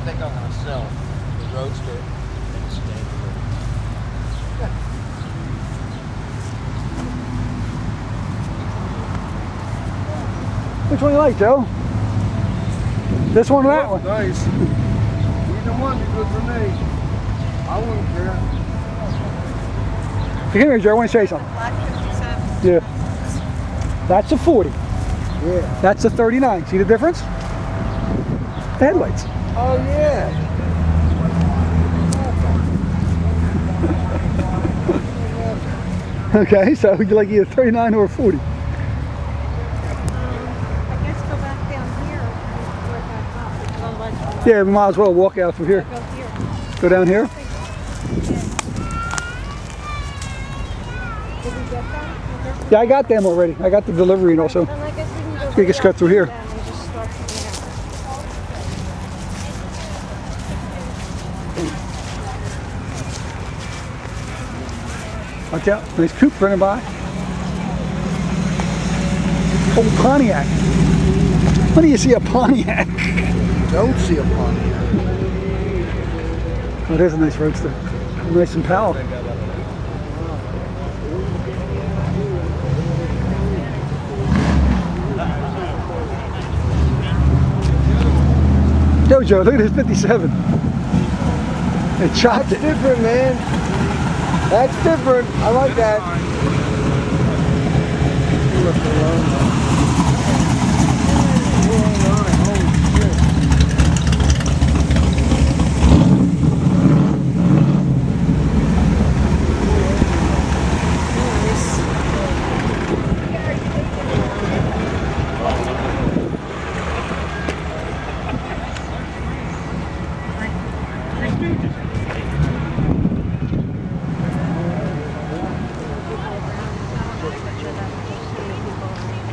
think I'm gonna sell the Roadster and the Standard. Which one you like, Joe? This one or that one? Nice. Either one's good for me. I wouldn't care. Come here, Joe. I want to show you something. Black 57. Yeah. That's a 40. Yeah. That's a 39. See the difference? The headlights. Oh yeah. Okay, so you like either 39 or a 40. I guess go back down here and work back up. Because otherwise Yeah, we might as well walk out through here. go here. Go down here. Did we get that? Yeah, I got them already. I got the delivery and also. Then I guess we can go We can just cut through here. and just start from there. Watch out. Nice coupe running by. Oh, Pontiac. When do you see a Pontiac? Don't see a Pontiac. Oh, there's a nice roadster. Nice and powerful. Yo, Joe, look at this 57. It chopped That's it. different, man. That's different. I like that.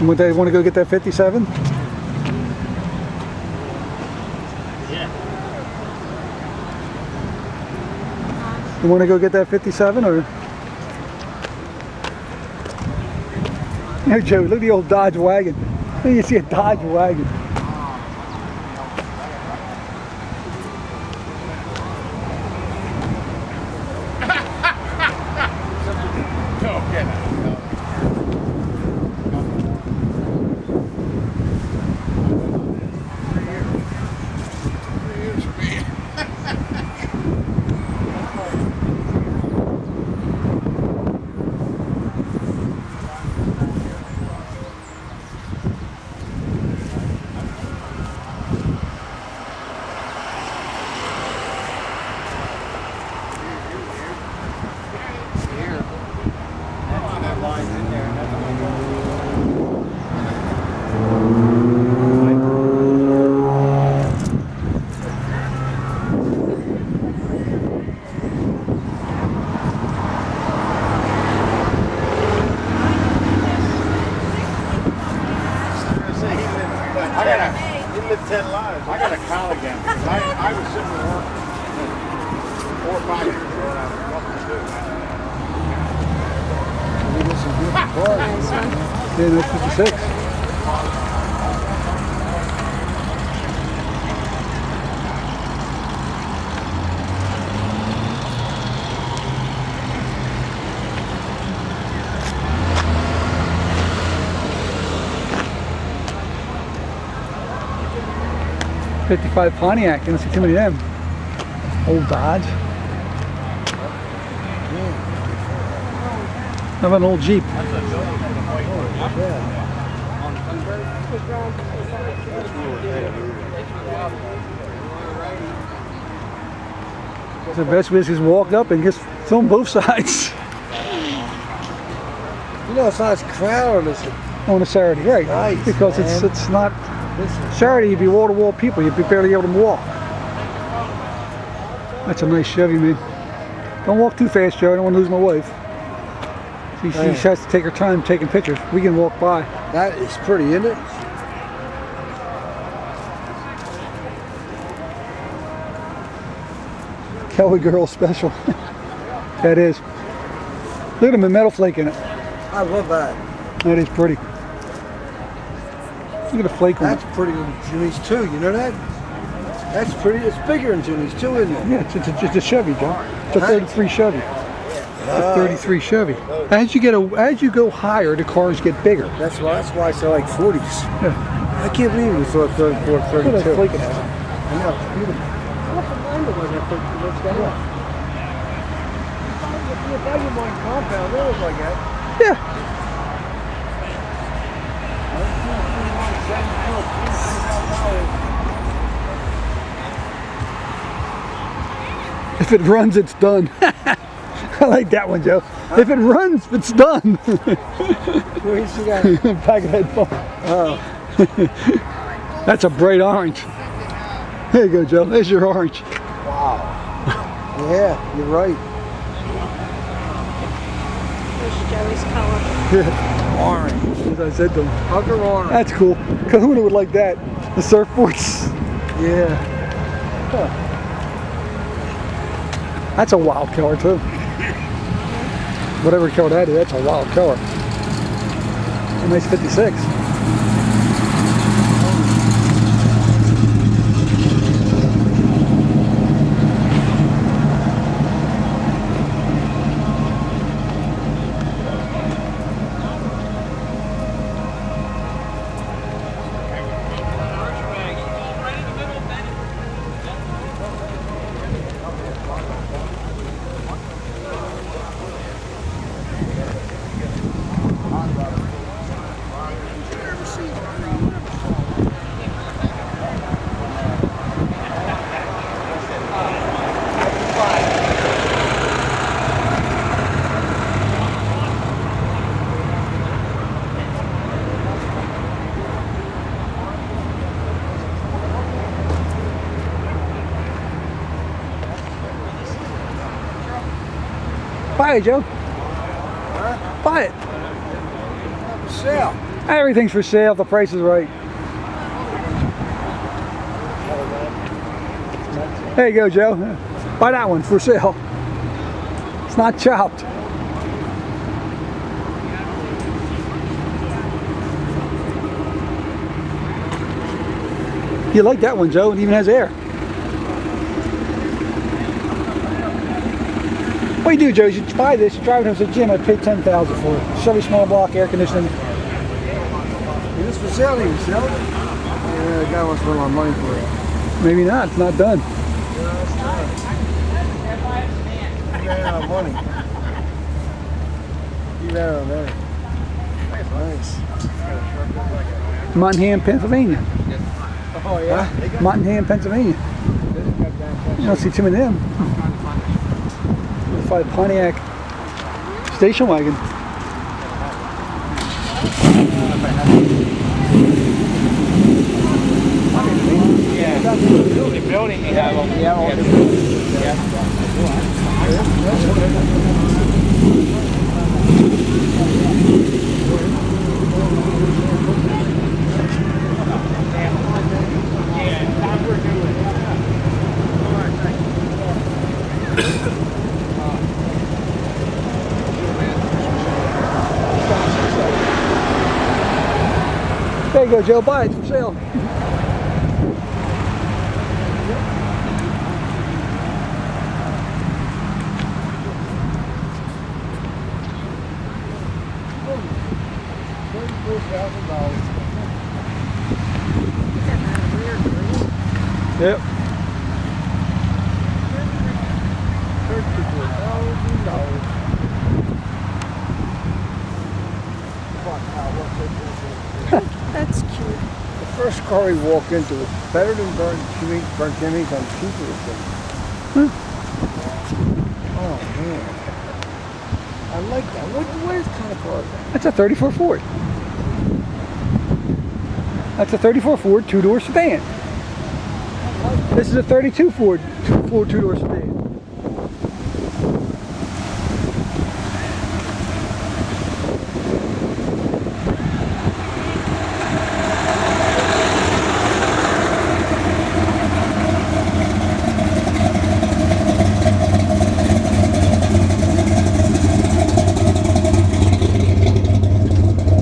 Would they want to go get that 57? Yeah. You want to go get that 57 or? Hey Joe, look at the old Dodge wagon. You see a Dodge wagon. He lived 10 lives. I got a cow again. I was sitting at work 4 or 5 years ago and I was nothing to do. We get some good cars. Yeah, that's 56. '55 Pontiac, you don't see too many of them. Old Dodge. How about an old Jeep? The best way is just walk up and just film both sides. You know, it's not as crowded as it. On a Saturday, right? Nice, Because man. it's not This is Saturday. You'd be wall to wall people. You'd be barely able to walk. That's a nice Chevy, man. Don't walk too fast, Joe. I don't want to lose my wife. She has to take her time taking pictures. We can walk by. that is pretty, isn't it? Kelly Girl Special. That is. Look at the metal flake in it. I love that. That is pretty. Look at the flake on it. That's pretty on Jimmy's too. You know that? That's pretty. It's bigger than Jimmy's too, isn't it? Yeah, it's a Chevy, Joe. It's a 33 Chevy. It's a 33 Chevy. As you go higher, the cars get bigger. That's why I say like 40s. Yeah. I can't believe we thought 34, 32. Look at that flaking out. I know, it's beautiful. If I get one compound, it was like that. Yeah. If it runs, it's done. I like that one, Joe. If it runs, it's done. Where you see that? Back of that phone. Oh. That's a bright orange. There you go, Joe. There's your orange. Wow. Yeah, you're right. There's Joey's color. Orange. As I said to him. Hugger orange. That's cool. Kahuna would like that. The surfboards. Yeah. Huh. That's a wild color too. Whatever color that is, that's a wild color. A nice 56. Buy it, Joe. Huh? Buy it. Sale. Everything's for sale. The price is right. There you go, Joe. Buy that one for sale. It's not chopped. You like that one, Joe? It even has air. What do you do, Joe? You should buy this, you drive it home to the gym, I'd pay $10,000 for it. Chevy small block, air conditioning. Is this for sale? You sell it? Yeah, the guy wants a lot of money for it. Maybe not, it's not done. Yeah, it's not. He ran out of money. He ran out of money. Nice. Mottenham, Pennsylvania. Oh, yeah? Mottenham, Pennsylvania. You don't see too many of them. By Pontiac station wagon. Yeah. The building you have them. There you go, Joe. Buy it. It's for sale. Yep. That's cute. The first car we walk into was better than Burnt Jimmy's and cheaper than Oh, man. I like that. What is kind of car is that? That's a 34 Ford. That's a 34 Ford two-door sedan. This is a 32 Ford two-door sedan.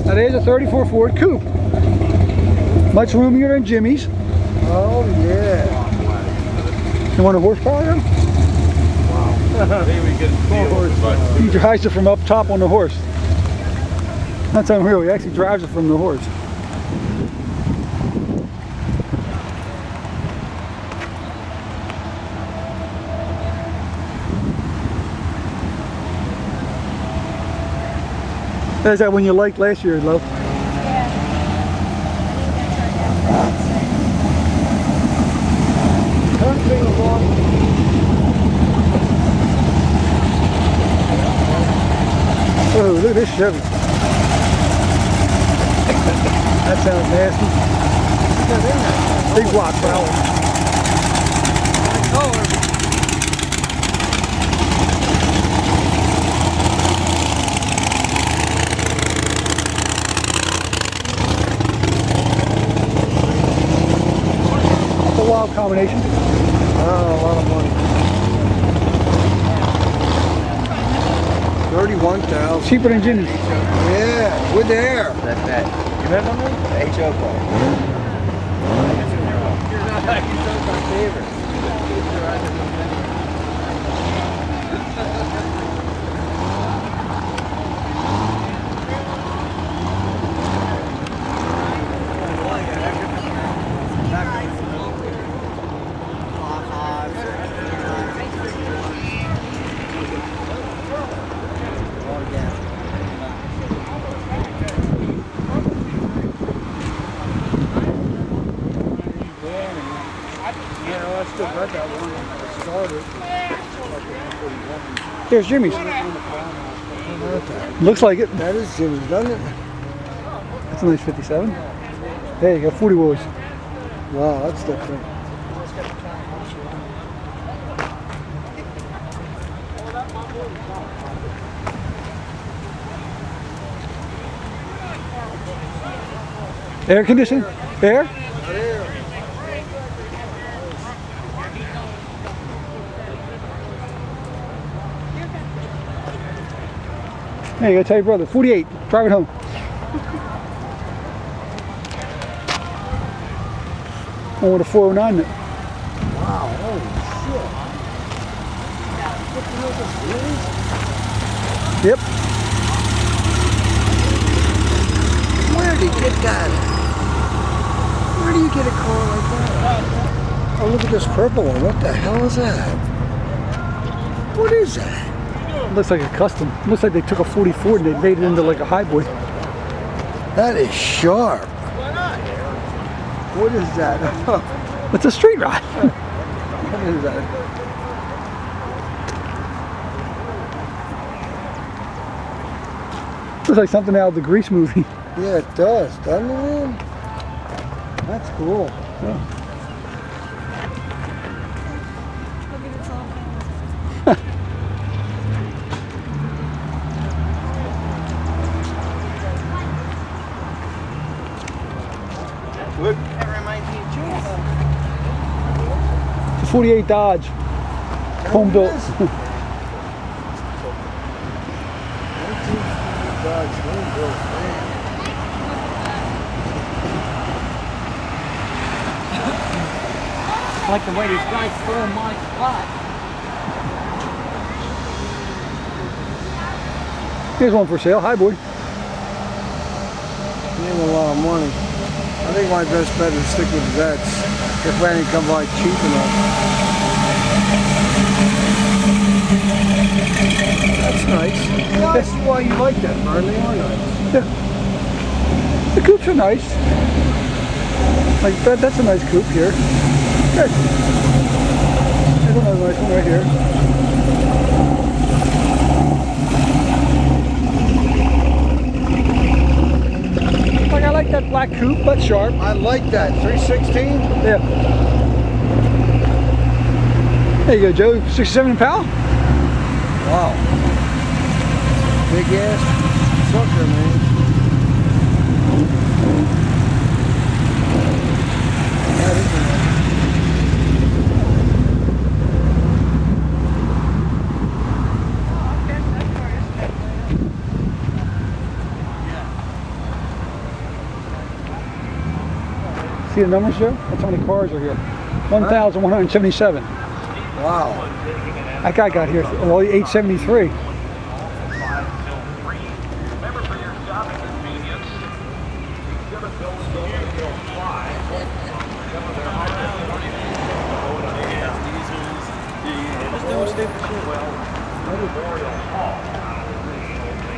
That is a 34 Ford Coupe. Much roomier than Jimmy's. Oh, yeah. You want a horsepower though? Maybe we can feel it, but He drives it from up top on the horse. That's unreal. He actually drives it from the horse. Is that one you liked last year, Lo? Oh, look at this Chevy. That sounds nasty. Big block power. It's a wild combination. Oh, a lot of money. 31,000. Cheaper than Jimmy's. Yeah, we're there. That. You remember me? The HO car. You're my favorite. I still got that one when I started. There's Jimmy's. Looks like it. That is Jimmy's, doesn't it? That's a nice 57. Hey, you got 40 wheels. Wow, that's different. Air conditioning? Air? Hey, you gotta tell your brother. 48. Drive it home. I want a 409. Wow, holy shit. What the hell is this, really? Yep. Where did you get that? Where do you get a car like that? Oh, look at this purple one. What the hell is that? What is that? Looks like a custom. Looks like they took a 44 and they made it into like a highboy. That is sharp. What is that? It's a street rod. What is that? Looks like something out of the Grease movie. Yeah, it does, doesn't it, man? That's cool. Yeah. Look, that reminds me of Jules. It's a 48 Dodge. Home built. I like the way these guys throw my spot. Here's one for sale. Highboy. He ain't a lot of money. I think my best bet is stick with vets. If any come by cheap enough. That's nice. Yeah, I see why you like that, Vern. They are nice. Yeah. The coupes are nice. Like that's a nice coupe here. Good. There's another nice one right here. Like I like that black coupe, but sharp. I like that. 316? Yeah. There you go, Joe. 67 Impala. Wow. Big ass sucker, man. That is a nice. See the numbers, Joe? That's how many cars are here. 1,177. Wow. That guy got here, well, 873.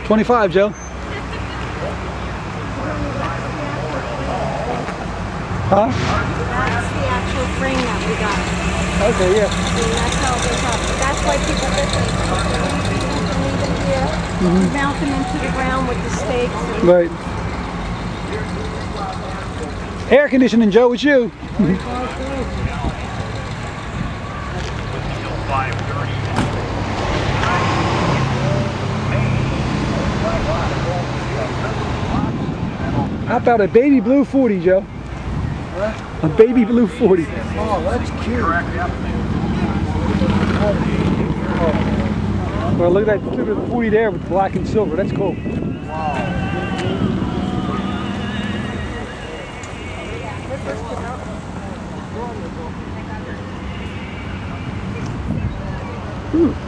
$25, Joe. Huh? That's the actual frame that we got. Okay, yeah. And that's how they talk. But that's why people get them. Leave them here. We mount them into the ground with the stakes. And Right. Air conditioning, Joe, it's you. How about a baby blue 40, Joe? A baby blue 40. Oh, that's cute. Well, look at that, look at the 40 there with black and silver. That's cool. Wow.